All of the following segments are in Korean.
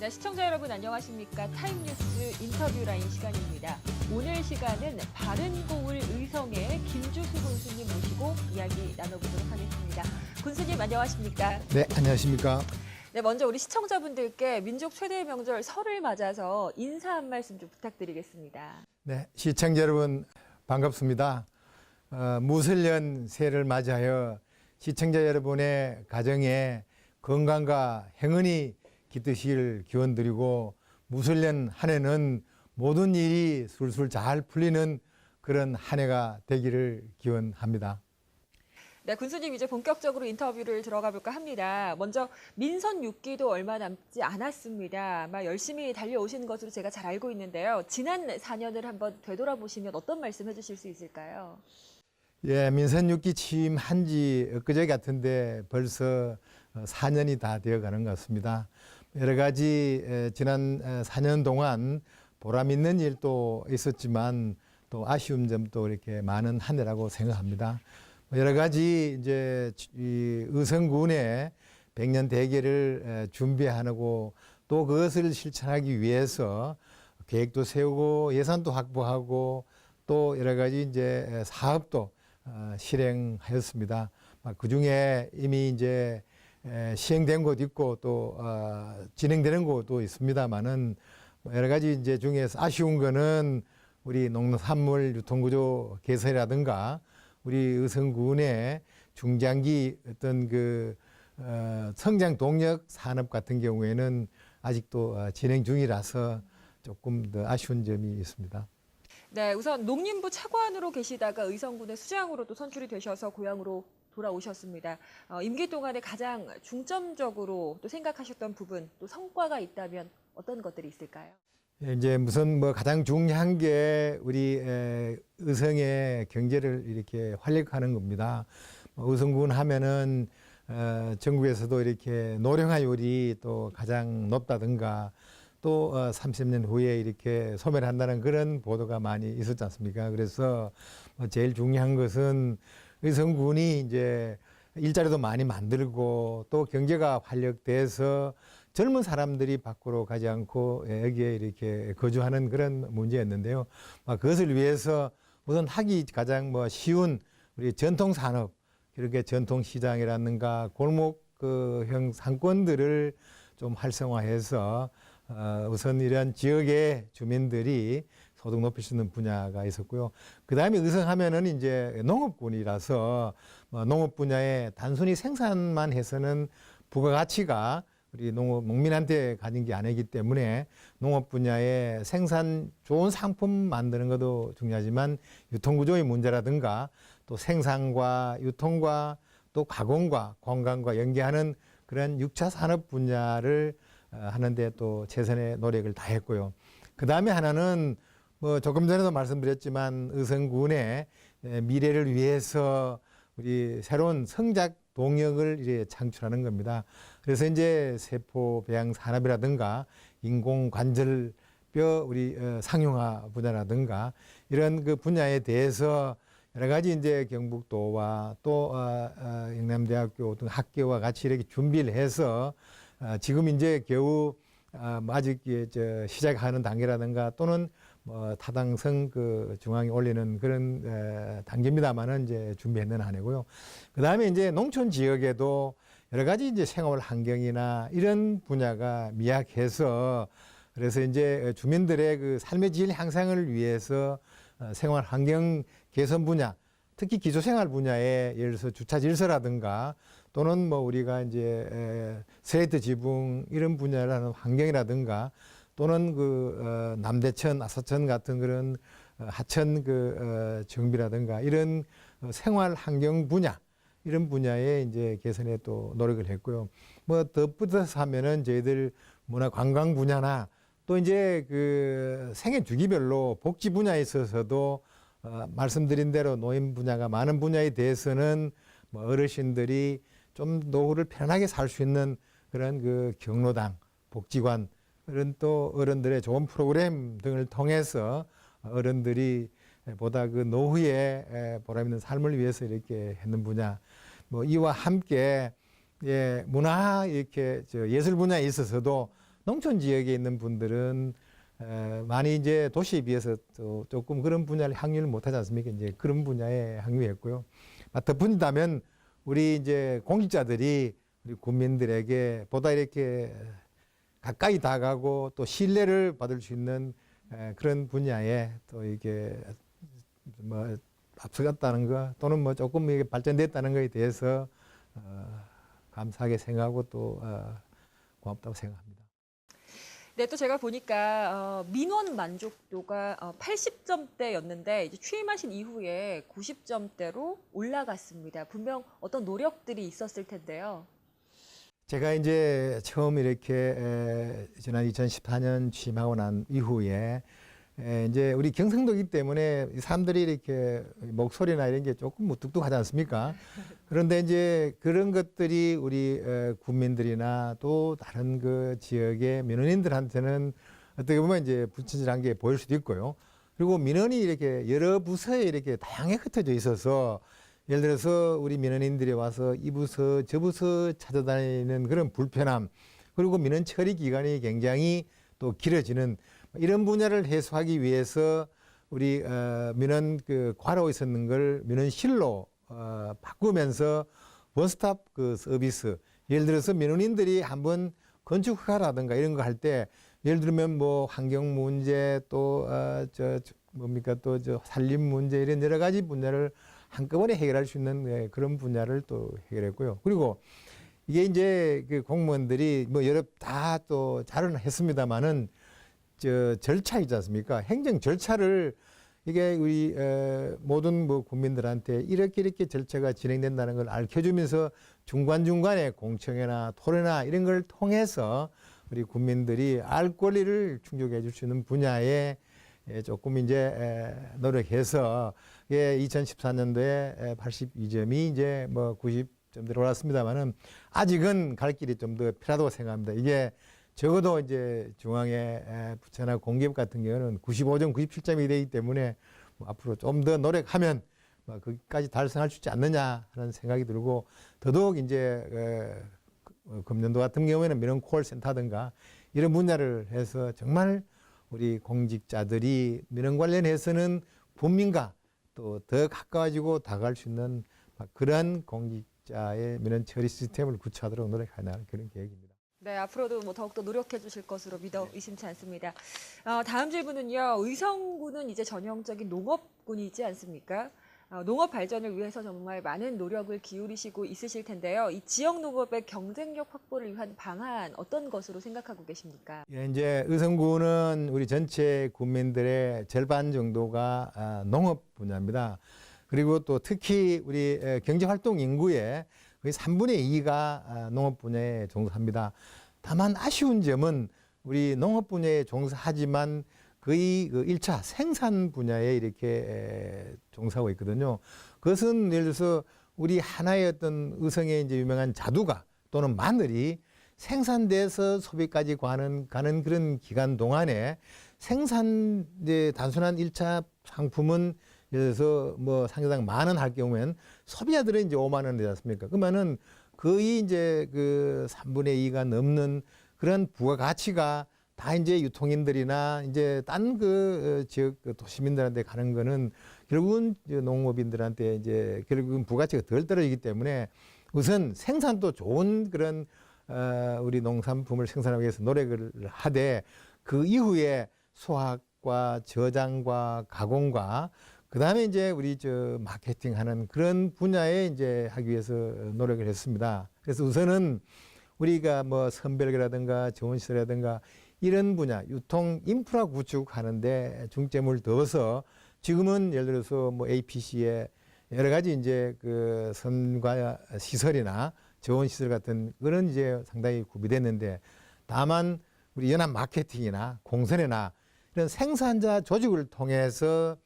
자, 시청자 여러분 안녕하십니까? 타임뉴스 인터뷰 라인 시간입니다. 오늘 시간은 바른고을 의성의 김주수 군수님 모시고 이야기 나눠보도록 하겠습니다. 군수님 안녕하십니까? 네, 안녕하십니까? 네, 먼저 우리 시청자분들께 민족 최대의 명절 설을 맞아서 인사 한 말씀 좀 부탁드리겠습니다. 네, 시청자 여러분 반갑습니다. 무설년 새해를 맞이하여 시청자 여러분의 가정에 건강과 행운이 깃드실 기원드리고 무설년 한 해는 모든 일이 술술 잘 풀리는 그런 한 해가 되기를 기원합니다. 네, 군수님 이제 본격적으로 인터뷰를 들어가 볼까 합니다. 먼저 민선 6기도 얼마 남지 않았습니다. 아마 열심히 달려오신 것으로 제가 잘 알고 있는데요. 지난 4년을 한번 되돌아보시면 어떤 말씀 해주실 수 있을까요? 예, 민선 6기 취임한 지 엊그제 같은데 벌써 4년이 다 되어가는 것 같습니다. 여러 가지 지난 4년 동안 보람 있는 일도 있었지만 또 아쉬운 점도 이렇게 많은 한 해라고 생각합니다. 여러 가지 이제 이 의성군의 100년 대계를 준비하고 또 그것을 실천하기 위해서 계획도 세우고 예산도 확보하고 또 여러 가지 이제 사업도 실행하였습니다. 그 중에 이미 이제 시행된 곳 있고 또 진행되는 곳도 있습니다만은 여러 가지 이제 중에서 아쉬운 거는 우리 농산물 유통구조 개선이라든가 우리 의성군의 중장기 어떤 그 성장 동력 산업 같은 경우에는 아직도 진행 중이라서 조금 더 아쉬운 점이 있습니다. 네, 우선 농림부 차관으로 계시다가 의성군의 수장으로 또 선출이 되셔서 고향으로 돌아오셨습니다. 임기 동안에 가장 중점적으로 또 생각하셨던 부분, 또 성과가 있다면 어떤 것들이 있을까요? 이제 무슨 뭐 가장 중요한 게 우리 의성의 경제를 이렇게 활력화하는 겁니다. 의성군 하면은 전국에서도 이렇게 노령화율이 또 가장 높다든가 또 30년 후에 이렇게 소멸한다는 그런 보도가 많이 있었지 않습니까? 그래서 제일 중요한 것은 의성군이 이제 일자리도 많이 만들고 또 경제가 활력돼서 젊은 사람들이 밖으로 가지 않고 여기에 이렇게 거주하는 그런 문제였는데요. 그것을 위해서 우선 하기 가장 쉬운 우리 전통 산업, 이렇게 전통 시장이라든가 골목형 상권들을 좀 활성화해서 우선 이런 지역의 주민들이 소득 높일 수 있는 분야가 있었고요. 그 다음에 의성하면은 이제 농업군이라서 농업 분야에 단순히 생산만 해서는 부가가치가 우리 농민한테 가진 게 아니기 때문에 농업 분야에 생산 좋은 상품 만드는 것도 중요하지만 유통구조의 문제라든가 또 생산과 유통과 또 가공과 관광과 연계하는 그런 6차 산업 분야를 하는데 또 최선의 노력을 다했고요. 그 다음에 하나는 조금 전에도 말씀드렸지만 의성군의 미래를 위해서 우리 새로운 성장 동력을 이제 창출하는 겁니다. 그래서 이제 세포 배양 산업이라든가 인공관절뼈 우리 상용화 분야라든가 이런 그 분야에 대해서 여러 가지 이제 경북도와 또 영남대학교 등 학교와 같이 이렇게 준비를 해서 지금 이제 겨우 아직 시작하는 단계라든가 또는 타당성 그 중앙에 올리는 그런 단계입니다만은 이제 준비했는 한 해고요. 그 다음에 이제 농촌 지역에도 여러 가지 이제 생활 환경이나 이런 분야가 미약해서 그래서 이제 주민들의 그 삶의 질 향상을 위해서 생활 환경 개선 분야, 특히 기초생활 분야에 예를 들어서 주차 질서라든가 또는 우리가 이제 스레이트 지붕 이런 분야라는 환경이라든가 또는 그 남대천, 아사천 같은 그런 하천 그 정비라든가 이런 생활 환경 분야 이런 분야에 이제 개선에 또 노력을 했고요. 덧붙여서 하면은 저희들 문화 관광 분야나 또 이제 그 생애 주기별로 복지 분야에 있어서도 말씀드린 대로 노인 분야가 많은 분야에 대해서는 어르신들이 좀 노후를 편하게 살 수 있는 그런 그 경로당, 복지관 이런 또 어른들의 좋은 프로그램 등을 통해서 어른들이 보다 그 노후에 보람 있는 삶을 위해서 이렇게 했는 분야. 이와 함께 문화 이렇게 예술 분야에 있어서도 농촌 지역에 있는 분들은 많이 이제 도시에 비해서 또 조금 그런 분야를 향유를 못하지 않습니까? 이제 그런 분야에 향유했고요. 덧붙인다면 우리 이제 공직자들이 우리 국민들에게 보다 이렇게 가까이 다가가고 또 신뢰를 받을 수 있는 그런 분야에 또 이게 뭐 앞서갔다는 거 또는 뭐 조금 이게 발전됐다는 것에 대해서 감사하게 생각하고 또 고맙다고 생각합니다. 네, 또 제가 보니까 민원 만족도가 80점대였는데 이제 취임하신 이후에 90점대로 올라갔습니다. 분명 어떤 노력들이 있었을 텐데요. 제가 이제 처음 이렇게 지난 2014년 취임하고 난 이후에 이제 우리 경상도이기 때문에 사람들이 이렇게 목소리나 이런 게 조금 무뚝뚝하지 않습니까? 그런데 이제 그런 것들이 우리 국민들이나 또 다른 그 지역의 민원인들한테는 어떻게 보면 이제 불친절한 게 보일 수도 있고요. 그리고 민원이 이렇게 여러 부서에 이렇게 다양하게 흩어져 있어서 예를 들어서 우리 민원인들이 와서 이 부서 저 부서 찾아다니는 그런 불편함, 그리고 민원 처리 기간이 굉장히 또 길어지는 이런 분야를 해소하기 위해서 우리 민원 그 과로 있었는 걸 민원실로 바꾸면서 원스톱 그 서비스, 예를 들어서 민원인들이 한번 건축 허가라든가 이런 거 할 때 예를 들면 뭐 환경 문제 또 또 저 산림 문제 이런 여러 가지 분야를 한꺼번에 해결할 수 있는 그런 분야를 또 해결했고요. 그리고 이게 이제 그 공무원들이 뭐 여러 다 또 잘은 했습니다만은 절차 있지 않습니까? 행정 절차를 이게 우리 모든 뭐 국민들한테 이렇게 절차가 진행된다는 걸 알려주면서 중간중간에 공청회나 토론회나 이런 걸 통해서 우리 국민들이 알 권리를 충족해 줄 수 있는 분야에 조금 이제 노력해서 2014년도에 82점이 이제 뭐 90점대로 올랐습니다만은 아직은 갈 길이 좀 더 필요하다고 생각합니다. 이게 적어도 이제 중앙의 부처나 공기업 같은 경우는 95점, 97점이 되기 때문에 뭐 앞으로 좀 더 노력하면 뭐 거기까지 달성할 수 있지 않느냐 하는 생각이 들고, 더더욱 이제 금년도 같은 경우에는 민원 콜센터든가 이런 분야를 해서 정말 우리 공직자들이 민원 관련해서는 국민과 또 더 가까워지고 다가갈 수 있는 그러한 공직자의 민원 처리 시스템을 구축하도록 노력하는 그런 계획입니다. 네, 앞으로도 뭐 더욱더 노력해 주실 것으로 믿어 의심치 않습니다. 다음 질문은요. 의성군은 이제 전형적인 농업군이지 않습니까? 농업 발전을 위해서 정말 많은 노력을 기울이시고 있으실 텐데요. 이 지역 농업의 경쟁력 확보를 위한 방안 어떤 것으로 생각하고 계십니까? 예, 이제 의성군은 우리 전체 국민들의 절반 정도가 농업 분야입니다. 그리고 또 특히 우리 경제활동 인구의 거의 3분의 2가 농업 분야에 종사합니다. 다만 아쉬운 점은 우리 농업 분야에 종사하지만 거의 그 1차 생산 분야에 이렇게 종사하고 있거든요. 그것은 예를 들어서 우리 하나의 어떤 의성의 이제 유명한 자두가 또는 마늘이 생산돼서 소비까지 가는 그런 기간 동안에 생산 이제 단순한 1차 상품은 예를 들어서 뭐 상대당 10,000원 할 경우에는 소비자들은 이제 50,000원 되지 않습니까? 그러면은 거의 이제 그 3분의 2가 넘는 그런 부가가치가 다 이제 유통인들이나 이제 딴 그 지역 도시민들한테 가는 거는 결국은 농업인들한테 이제 결국은 부가치가 덜 떨어지기 때문에 우선 생산도 좋은 그런 우리 농산품을 생산하기 위해서 노력을 하되 그 이후에 수확과 저장과 가공과 그다음에 이제 우리 마케팅하는 그런 분야에 이제 하기 위해서 노력을 했습니다. 그래서 우선은 우리가 뭐 선별계라든가 정원시설이라든가 이런 분야, 유통 인프라 구축하는데 중점을 둬서 지금은 예를 들어서 뭐 APC에 여러 가지 이제 그 선과 시설이나 정원시설 같은 그런 이제 상당히 구비됐는데, 다만 우리 연합 마케팅이나 공선회나 이런 생산자 조직을 통해서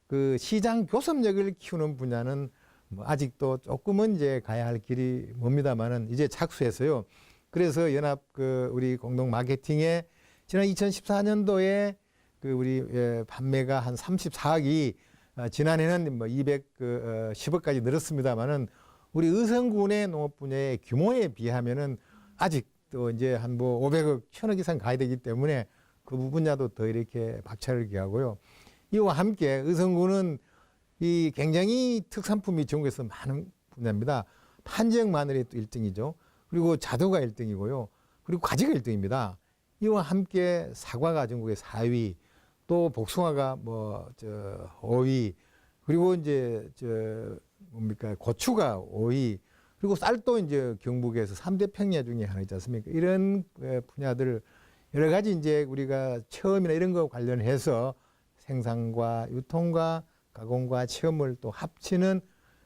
그 시장 교섭력을 키우는 분야는 뭐 아직도 조금은 이제 가야 할 길이 멉니다만은 이제 착수해서요. 그래서 연합 그 우리 공동 마케팅에 지난 2014년도에 그 우리 판매가 한 34억이 지난해는 뭐 210억까지 늘었습니다만은 우리 의성군의 농업 분야의 규모에 비하면은 아직 또 이제 한 뭐 500억, 1000억 이상 가야 되기 때문에 그 분야도 더 이렇게 박차를 기하고요. 이와 함께 의성군은 이 굉장히 특산품이 전국에서 많은 분야입니다. 판지역 마늘이 또 1등이죠. 그리고 자두가 1등이고요. 그리고 가지가 1등입니다. 이와 함께 사과가 전국의 4위, 또 복숭아가 5위, 그리고 이제 고추가 5위, 그리고 쌀도 이제 경북에서 3대 평야 중에 하나 있지 않습니까? 이런 분야들 여러 가지 이제 우리가 체험이나 이런 거 관련해서 생산과 유통과 가공과 체험을 또 합치는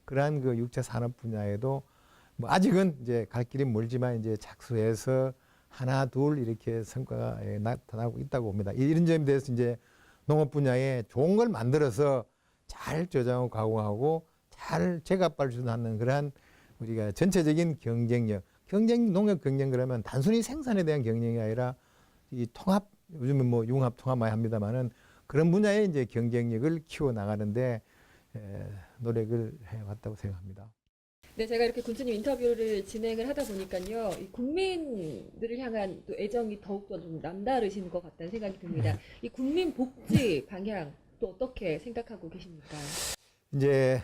그러한 그 육체 산업 분야에도 뭐 아직은 이제 갈 길이 멀지만 이제 착수해서 하나 둘 이렇게 성과가 나타나고 있다고 봅니다. 이런 점에 대해서 이제 농업 분야에 좋은 걸 만들어서 잘 저장하고 가공하고 잘 제값 발전하는 그러한 우리가 전체적인 경쟁력, 농업 경쟁 그러면 단순히 생산에 대한 경쟁이 아니라 이 통합, 요즘은 뭐 융합 통합 많이 합니다만은 그런 분야에 이제 경쟁력을 키워 나가는데 노력을 해왔다고 생각합니다. 네, 제가 이렇게 군수님 인터뷰를 진행을 하다 보니까요, 이 국민들을 향한 또 애정이 더욱더 좀 남다르신 것 같다는 생각이 듭니다. 이 국민 복지 방향 또 어떻게 생각하고 계십니까? 이제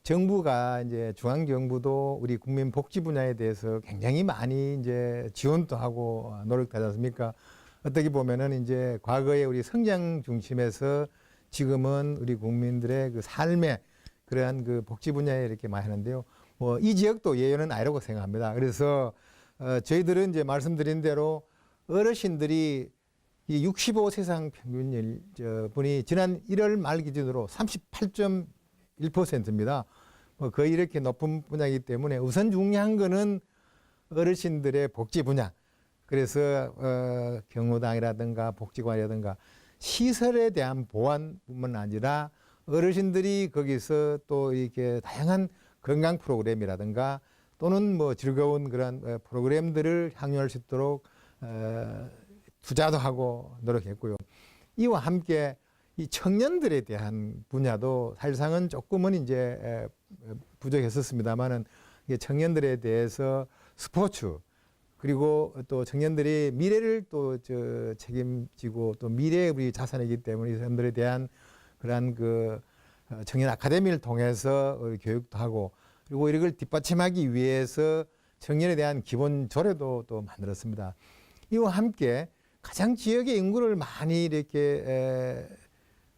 정부가 이제 중앙 정부도 우리 국민 복지 분야에 대해서 굉장히 많이 이제 지원도 하고 노력도 하지 않습니까? 어떻게 보면은 이제 과거에 우리 성장 중심에서 지금은 우리 국민들의 그 삶의 그러한 그 복지 분야에 이렇게 많이 하는데요. 뭐 이 지역도 예외는 아니라고 생각합니다. 그래서 저희들은 이제 말씀드린 대로 어르신들이 이 65세 이상 평균 분이 지난 1월 말 기준으로 38.1%입니다. 뭐 거의 이렇게 높은 분야이기 때문에 우선 중요한 거는 어르신들의 복지 분야. 그래서 경로당이라든가 복지관이라든가 시설에 대한 보완뿐만 아니라 어르신들이 거기서 또 이렇게 다양한 건강 프로그램이라든가 또는 뭐 즐거운 그런 프로그램들을 향유할 수 있도록 투자도 하고 노력했고요. 이와 함께 이 청년들에 대한 분야도 사실상은 조금은 이제 부족했었습니다만은 청년들에 대해서 스포츠 그리고 또 청년들이 미래를 또 책임지고 또 미래의 우리 자산이기 때문에 이 사람들에 대한 그러한 그 청년 아카데미를 통해서 교육도 하고 그리고 이걸 뒷받침하기 위해서 청년에 대한 기본 조례도 또 만들었습니다. 이와 함께 가장 지역의 인구를 많이 이렇게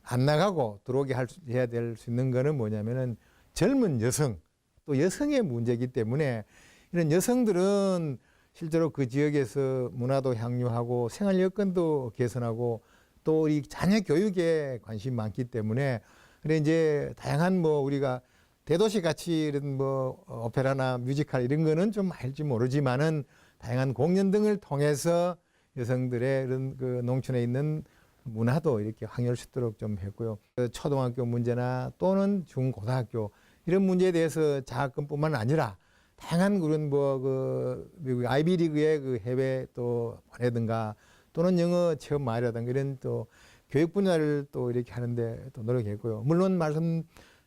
안 나가고 들어오게 해야 될 수 있는 거는 뭐냐면은 젊은 여성 또 여성의 문제이기 때문에 이런 여성들은 실제로 그 지역에서 문화도 향유하고 생활 여건도 개선하고 또 우리 자녀 교육에 관심이 많기 때문에 그래 이제 다양한 뭐 우리가 대도시 같이 이런 뭐 오페라나 뮤지컬 이런 거는 좀 알지 모르지만은 다양한 공연 등을 통해서 여성들의 이런 그 농촌에 있는 문화도 이렇게 확인할 수 있도록 좀 했고요. 초등학교 문제나 또는 중고등학교 이런 문제에 대해서 장학금뿐만 아니라 다양한 그런 뭐 그 미국 아이비리그의 그 해외 또 보내든가 또는 영어 체험 마을이라든가 이런 또 교육 분야를 또 이렇게 하는데 또 노력했고요. 물론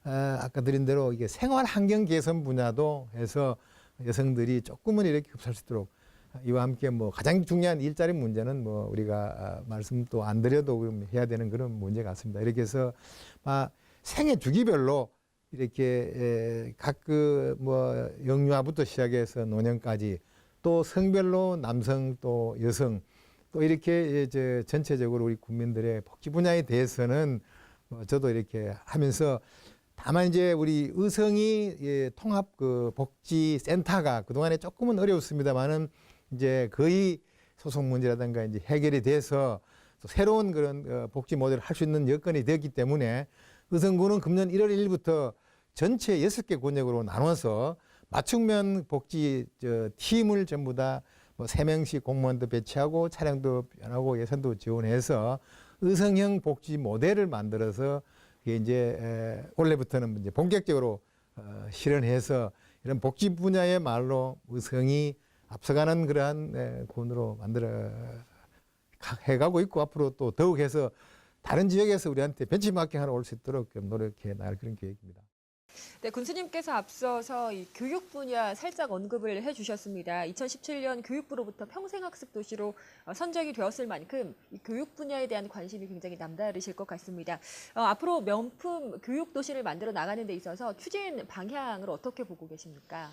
아까 드린 대로 이게 생활 환경 개선 분야도 해서 여성들이 조금은 이렇게 흡수할 수 있도록 이와 함께 뭐 가장 중요한 일자리 문제는 뭐 우리가 말씀 또 안 드려도 해야 되는 그런 문제 같습니다. 이렇게 해서 생애 주기별로 이렇게 각 그 뭐 영유아부터 시작해서 노년까지 또 성별로 남성 또 여성 또 이렇게 이제 전체적으로 우리 국민들의 복지 분야에 대해서는 저도 이렇게 하면서 다만 이제 우리 의성이 통합 그 복지 센터가 그동안에 조금은 어려웠습니다만은 이제 거의 소속 문제라든가 이제 해결이 돼서 또 새로운 그런 복지 모델을 할 수 있는 여건이 되었기 때문에 의성군은 금년 1월 1일부터 전체 6개 군역으로 나눠서 맞춤형 복지 팀을 전부 다 뭐 3명씩 공무원도 배치하고 차량도 변하고 예산도 지원해서 의성형 복지 모델을 만들어서 이게 이제 올해부터는 이제 본격적으로 실현해서 이런 복지 분야의 말로 의성이 앞서가는 그러한 군으로 만들어 해가고 있고 앞으로 또 더욱 해서 다른 지역에서 우리한테 벤치마킹 하러 올 수 있도록 노력해 나갈 그런 계획입니다. 네, 군수님께서 앞서서 이 교육 분야 살짝 언급을 해주셨습니다. 2017년 교육부로부터 평생학습 도시로 선정이 되었을 만큼 이 교육 분야에 대한 관심이 굉장히 남다르실 것 같습니다. 앞으로 명품 교육 도시를 만들어 나가는 데 있어서 추진 방향을 어떻게 보고 계십니까?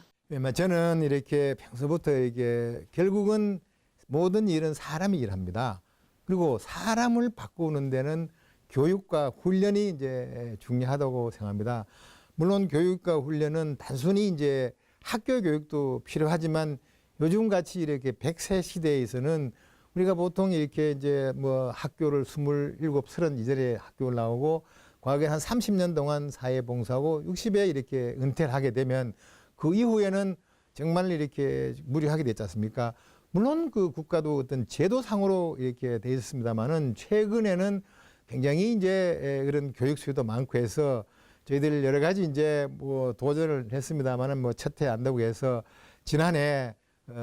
저는 이렇게 평소부터 이게 결국은 모든 일은 사람이 일합니다. 그리고 사람을 바꾸는 데는 교육과 훈련이 이제 중요하다고 생각합니다. 물론 교육과 훈련은 단순히 이제 학교 교육도 필요하지만 요즘 같이 이렇게 100세 시대에서는 우리가 보통 이렇게 이제 뭐 학교를 27, 30 이전에 학교를 나오고 과거에 한 30년 동안 사회 봉사하고 60에 이렇게 은퇴를 하게 되면 그 이후에는 정말 이렇게 무료하게 됐지 않습니까? 물론 그 국가도 어떤 제도상으로 이렇게 돼 있습니다만은 최근에는 굉장히 이제 그런 교육 수요도 많고 해서 저희들 여러 가지 이제 뭐 도전을 했습니다만은 뭐 첫해 안다고 해서 지난해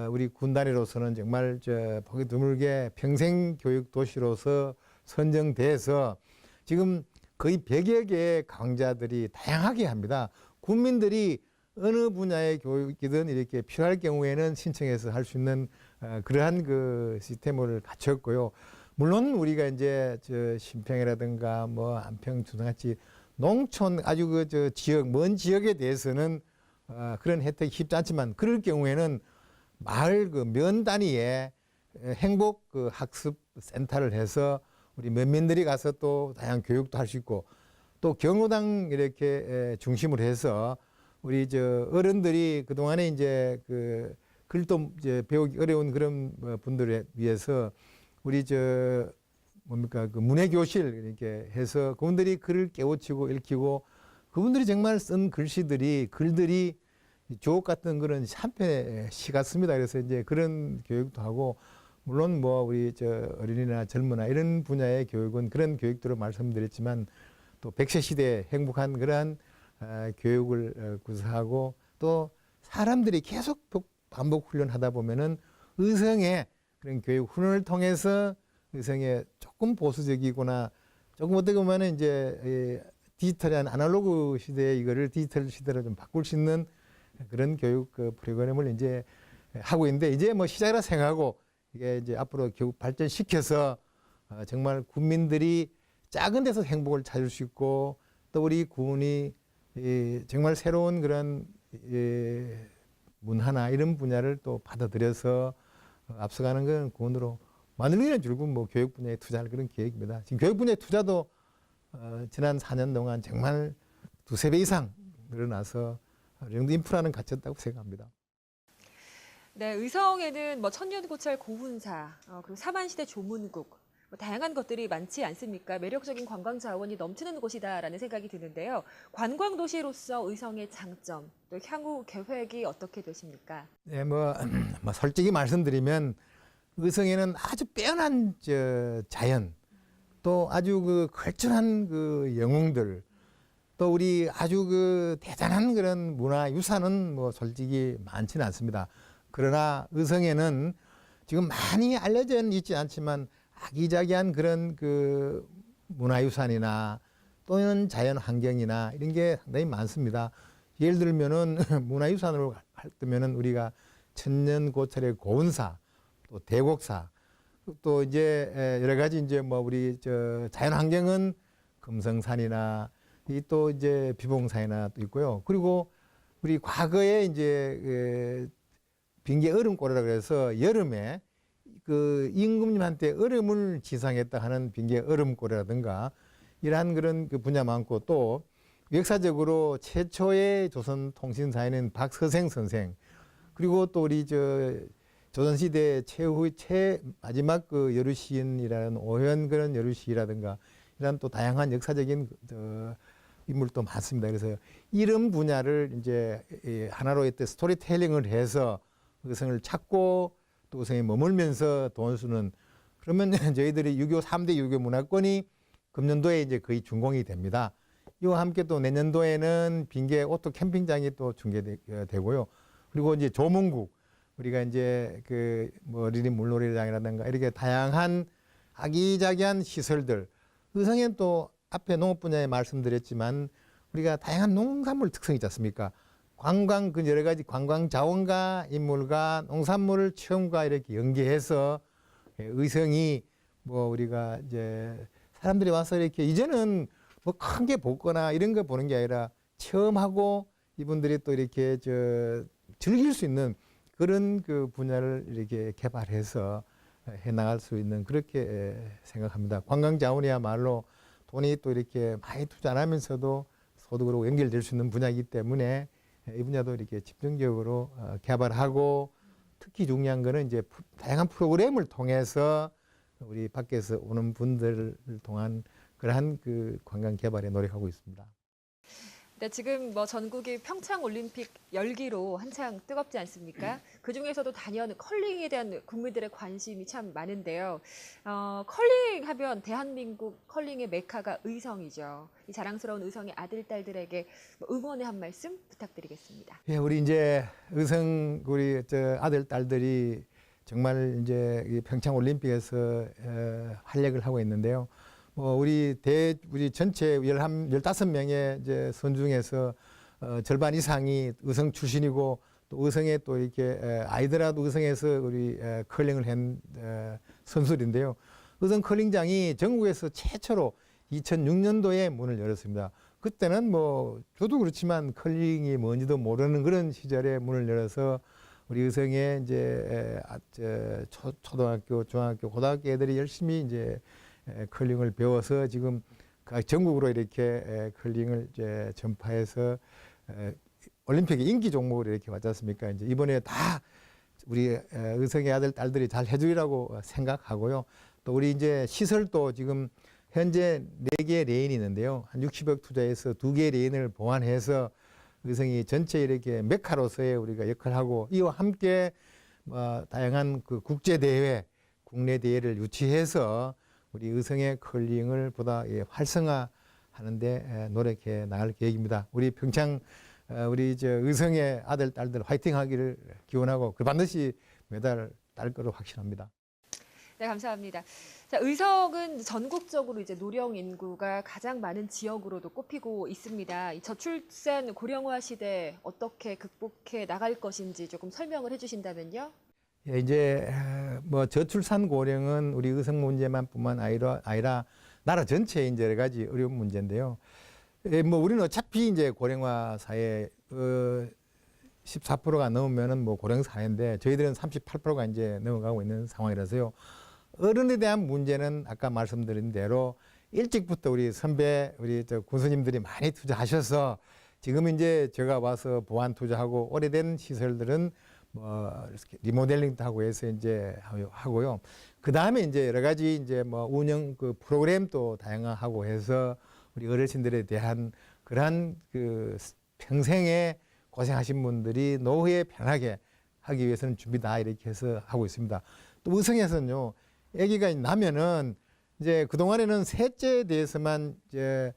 우리 군단위로서는 정말 보기 드물게 평생 교육 도시로서 선정돼서 지금 거의 100여 개의 강좌들이 다양하게 합니다. 국민들이 어느 분야의 교육이든 이렇게 필요할 경우에는 신청해서 할 수 있는 그러한 그 시스템을 갖췄고요. 물론 우리가 이제 신평이라든가 뭐 안평, 주상같이 농촌 아주 그 지역 먼 지역에 대해서는 그런 혜택이 쉽지 않지만 그럴 경우에는 마을 그 면 단위의 행복 그 학습 센터를 해서 우리 면민들이 가서 또 다양한 교육도 할 수 있고 또 경로당 이렇게 중심으로 해서 우리 어른들이 그 동안에 이제 그 글도 이제 배우기 어려운 그런 분들에 위해서 우리 뭡니까 그 문해교실 이렇게 해서 그분들이 글을 깨우치고 읽히고 그분들이 정말 쓴 글들이 주옥 같은 그런 한 편의 시 같습니다. 그래서 이제 그런 교육도 하고 물론 뭐 우리 어린이나 젊은아 이런 분야의 교육은 그런 교육들을 말씀드렸지만 또 100세 시대에 행복한 그러한 교육을 구사하고 또 사람들이 계속 반복 훈련하다 보면은 의성의 그런 교육 훈련을 통해서 의성의 조금 보수적이거나 조금 어떻게 보면은 이제 디지털한 아날로그 시대에 이거를 디지털 시대로 좀 바꿀 수 있는 그런 교육 프로그램을 이제 하고 있는데 이제 뭐 시작이라 생각하고 이게 이제 앞으로 교육 발전시켜서 정말 국민들이 작은 데서 행복을 찾을 수 있고 또 우리 군이 정말 새로운 그런 문화나 이런 분야를 또 받아들여서 앞서가는 그런 군으로 만들기는 줄고 뭐 교육 분야에 투자할 그런 계획입니다. 지금 교육 분야의 투자도 지난 4년 동안 정말 두세 배 이상 늘어나서 이 정도 인프라는 갖췄다고 생각합니다. 네, 의성에는 뭐 천년고찰 고훈사, 그리고 사만시대 조문국, 뭐 다양한 것들이 많지 않습니까? 매력적인 관광 자원이 넘치는 곳이다라는 생각이 드는데요. 관광 도시로서 의성의 장점, 또 향후 계획이 어떻게 되십니까? 네, 뭐 솔직히 말씀드리면 의성에는 아주 빼어난 자연, 또 아주 그 걸출한 그 영웅들, 또 우리 아주 그 대단한 그런 문화 유산은 뭐 솔직히 많지는 않습니다. 그러나 의성에는 지금 많이 알려져 있지 않지만 아기자기한 그런 그 문화유산이나 또는 자연 환경이나 이런 게 상당히 많습니다. 예를 들면은 문화유산으로 할 때면은 우리가 천년고찰의 고운사, 또 대곡사, 또 이제 여러 가지 이제 뭐 우리 자연 환경은 금성산이나 이 또 이제 비봉산이나 또 있고요. 그리고 우리 과거에 이제 빙계 얼음골이라 그래서 여름에 그 임금님한테 얼음을 지상했다 하는 빙계 얼음골이라든가 이러한 그런 그 분야 많고 또 역사적으로 최초의 조선 통신사에는 박서생 선생 그리고 또 우리 조선시대 마지막 그 여류시인이라는 오현 그런 여류시라든가 이런 또 다양한 역사적인 인물도 많습니다. 그래서 이런 분야를 이제 하나로 했던 스토리텔링을 해서 의성을 찾고 또 의성에 머물면서 돈 쓰는 그러면 저희들이 3대 유교 문화권이 금년도에 이제 거의 준공이 됩니다. 이와 함께 또 내년도에는 빙계 오토 캠핑장이 또 중개되고요. 그리고 이제 조문국 우리가 이제 그 뭐 어린이 물놀이장이라든가 이렇게 다양한 아기자기한 시설들 의성에는 또 앞에 농업 분야에 말씀드렸지만 우리가 다양한 농산물 특성이 있지 않습니까? 관광 그 여러 가지 관광 자원과 인물과 농산물을 체험과 이렇게 연계해서 의성이 뭐 우리가 이제 사람들이 와서 이렇게 이제는 뭐 큰 게 보거나 이런 거 보는 게 아니라 체험하고 이분들이 또 이렇게 즐길 수 있는 그런 그 분야를 이렇게 개발해서 해 나갈 수 있는 그렇게 생각합니다. 관광 자원이야말로 돈이 또 이렇게 많이 투자 안 하면서도 소득으로 연결될 수 있는 분야이기 때문에 이 분야도 이렇게 집중적으로 개발하고 특히 중요한 거는 이제 다양한 프로그램을 통해서 우리 밖에서 오는 분들을 통한 그러한 그 관광 개발에 노력하고 있습니다. 네, 지금 뭐 전국이 평창 올림픽 열기로 한창 뜨겁지 않습니까? 그 중에서도 단연 컬링에 대한 국민들의 관심이 참 많은데요. 컬링 하면 대한민국 컬링의 메카가 의성이죠. 이 자랑스러운 의성의 아들, 딸들에게 응원의 한 말씀 부탁드리겠습니다. 예, 우리 이제 의성 우리 아들, 딸들이 정말 이제 이 평창 올림픽에서 활약을 하고 있는데요. 우리 전체 15명의 이제 선 중에서 절반 이상이 의성 출신이고 또 의성에 또 이렇게 아이들하고 의성에서 우리 컬링을 한 선수들인데요. 의성 컬링장이 전국에서 최초로 2006년도에 문을 열었습니다. 그때는 뭐 저도 그렇지만 컬링이 뭔지도 모르는 그런 시절에 문을 열어서 우리 의성에 이제 초등학교, 중학교, 고등학교 애들이 열심히 이제 컬링을 배워서 지금 전국으로 이렇게 컬링을 이제 전파해서 올림픽의 인기 종목으로 이렇게 왔지 않습니까? 이제 이번에 다 우리 의성의 아들, 딸들이 잘 해주리라고 생각하고요. 또 우리 이제 시설도 지금 현재 4개의 레인이 있는데요. 한 60억 투자해서 2개의 레인을 보완해서 의성이 전체 이렇게 메카로서의 우리가 역할을 하고 이와 함께 다양한 그 국제 대회, 국내 대회를 유치해서 우리 의성의 컬링을 보다 활성화하는데 노력해 나갈 계획입니다. 우리 평창 우리 의성의 아들, 딸들 화이팅하기를 기원하고 반드시 메달 딸 거로 확신합니다. 네, 감사합니다. 자, 의성은 전국적으로 이제 노령 인구가 가장 많은 지역으로도 꼽히고 있습니다. 이 저출산 고령화 시대 어떻게 극복해 나갈 것인지 조금 설명을 해주신다면요. 예, 이제 뭐 저출산 고령은 우리 의성 문제만뿐만 아니라 나라 전체의 이제 여러 가지 어려운 문제인데요. 뭐 우리는 어차피 이제 고령화 사회 14%가 넘으면은 뭐 고령 사회인데 저희들은 38%가 이제 넘어가고 있는 상황이라서요. 어른에 대한 문제는 아까 말씀드린 대로 일찍부터 우리 선배 우리 군수님들이 많이 투자하셔서 지금 이제 제가 와서 보완 투자하고 오래된 시설들은 뭐 리모델링도 하고 해서 이제 하고요. 그 다음에 이제 여러 가지 이제 뭐 운영 그 프로그램도 다양화하고 해서 우리 어르신들에 대한 그러한 그 평생에 고생하신 분들이 노후에 편하게 하기 위해서는 준비다 이렇게 해서 하고 있습니다. 또 의성에서는요, 아기가 나면은 이제 그 동안에는 셋째에 대해서만 이제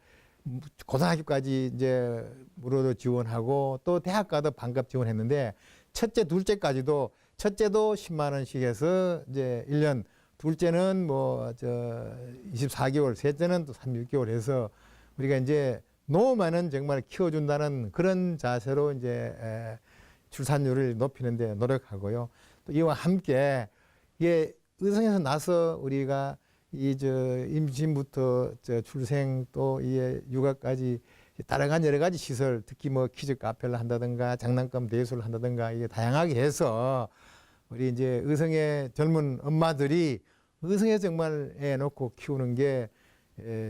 고등학교까지 이제 무료로 지원하고 또 대학 가도 반값 지원했는데 첫째, 둘째까지도 첫째도 10만 원씩 해서 이제 1년, 둘째는 24개월, 셋째는 또 36개월 해서 우리가 이제 노후만은 정말 키워준다는 그런 자세로 이제 출산율을 높이는데 노력하고요. 또 이와 함께 이게 의성에서 나서 우리가 임신부터 출생 또 이에 육아까지 따라간 여러 가지 시설, 특히 뭐 키즈 카페를 한다든가 장난감 대수를 한다든가 이게 다양하게 해서 우리 이제 의성의 젊은 엄마들이 의성에 정말 애 놓고 키우는 게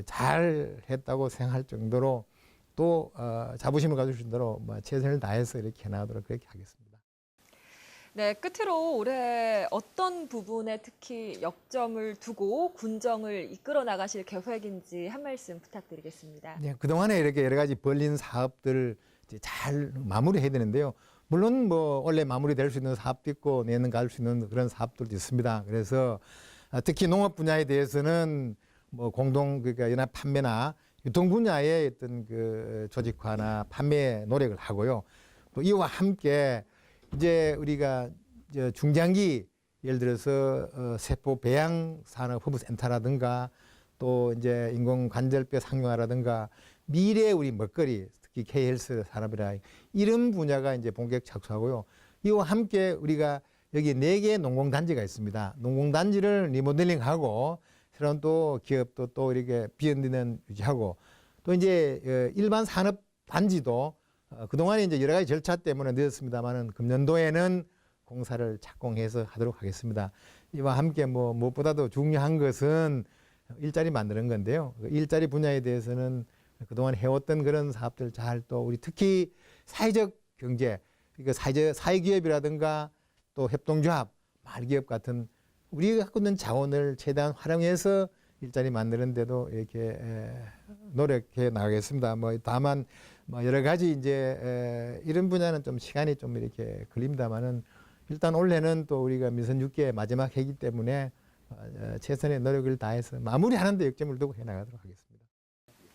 잘 했다고 생각할 정도로 또 자부심을 가질 수 있도록 최선을 다해서 이렇게 해나가도록 그렇게 하겠습니다. 네, 끝으로 올해 어떤 부분에 특히 역점을 두고 군정을 이끌어 나가실 계획인지 한 말씀 부탁드리겠습니다. 네, 그동안에 이렇게 여러 가지 벌린 사업들을 이제 잘 마무리해야 되는데요. 물론 뭐 원래 마무리될 수 있는 사업도 있고 내년 갈 수 있는 그런 사업들도 있습니다. 그래서 특히 농업 분야에 대해서는 뭐 그러니까 연합 판매나 유통 분야의 어떤 그 조직화나 판매 노력을 하고요. 또 이와 함께 이제 우리가 중장기 예를 들어서 세포 배양 산업 허브 센터라든가 또 이제 인공관절뼈 상용화라든가 미래 우리 먹거리, 특히 K헬스 산업이라 이런 분야가 이제 본격 착수하고요. 이와 함께 우리가 여기 4개의 농공단지가 있습니다. 농공단지를 리모델링하고 새로운 또 기업도 또 이렇게 비언디는 유지하고 또 이제 일반 산업 단지도 그동안에 이제 여러 가지 절차 때문에 늦었습니다만은 금년도에는 공사를 착공해서 하도록 하겠습니다. 이와 함께 뭐 무엇보다도 중요한 것은 일자리 만드는 건데요. 그 일자리 분야에 대해서는 그동안 해왔던 그런 사업들 잘 또 우리 특히 사회적 경제, 그러니까 사회기업이라든가 또 협동조합, 말기업 같은 우리가 갖고 있는 자원을 최대한 활용해서 일자리 만드는 데도 이렇게 노력해 나가겠습니다. 뭐 다만 뭐 여러 가지 이제 이런 분야는 좀 시간이 좀 이렇게 걸립니다만은 일단 올해는 또 우리가 민선 6개 마지막 해기 때문에 최선의 노력을 다해서 마무리하는 데 역점을 두고 해 나가도록 하겠습니다.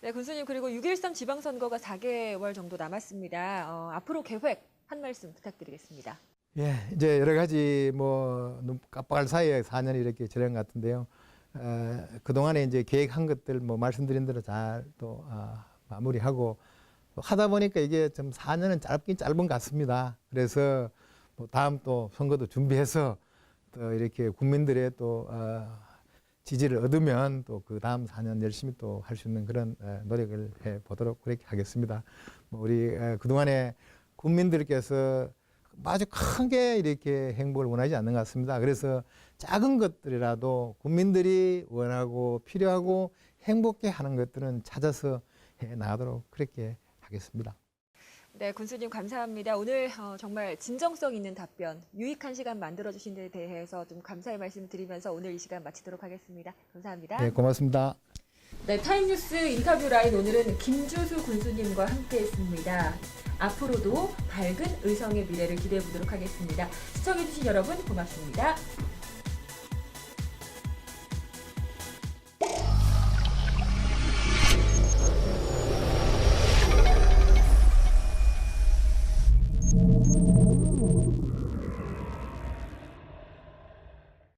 네, 군수님 그리고 6.13 지방선거가 4개월 정도 남았습니다. 앞으로 계획 한 말씀 부탁드리겠습니다. 예, 이제 여러 가지 뭐 눈 깜빡할 사이에 4년이 이렇게 지난 것 같은데요. 그동안에 이제 계획한 것들 뭐 말씀드린 대로 잘 또 마무리하고 하다 보니까 이게 좀 4년은 짧긴 짧은 것 같습니다. 그래서 뭐 다음 또 선거도 준비해서 또 이렇게 국민들의 또 지지를 얻으면 또 그 다음 4년 열심히 또 할 수 있는 그런 노력을 해 보도록 그렇게 하겠습니다. 뭐 우리 그동안에 국민들께서 아주 크게 이렇게 행복을 원하지 않는 것 같습니다. 그래서 작은 것들이라도 국민들이 원하고 필요하고 행복해 하는 것들은 찾아서 해 나가도록 그렇게 하겠습니다. 네, 군수님 감사합니다. 오늘 정말 진정성 있는 답변, 유익한 시간 만들어주신 데 대해서 좀 감사의 말씀 드리면서 오늘 이 시간 마치도록 하겠습니다. 감사합니다. 네, 고맙습니다. 네, 타임뉴스 인터뷰 라인 오늘은 김주수 군수님과 함께했습니다. 앞으로도 밝은 의성의 미래를 기대해 보도록 하겠습니다. 시청해주신 여러분 고맙습니다.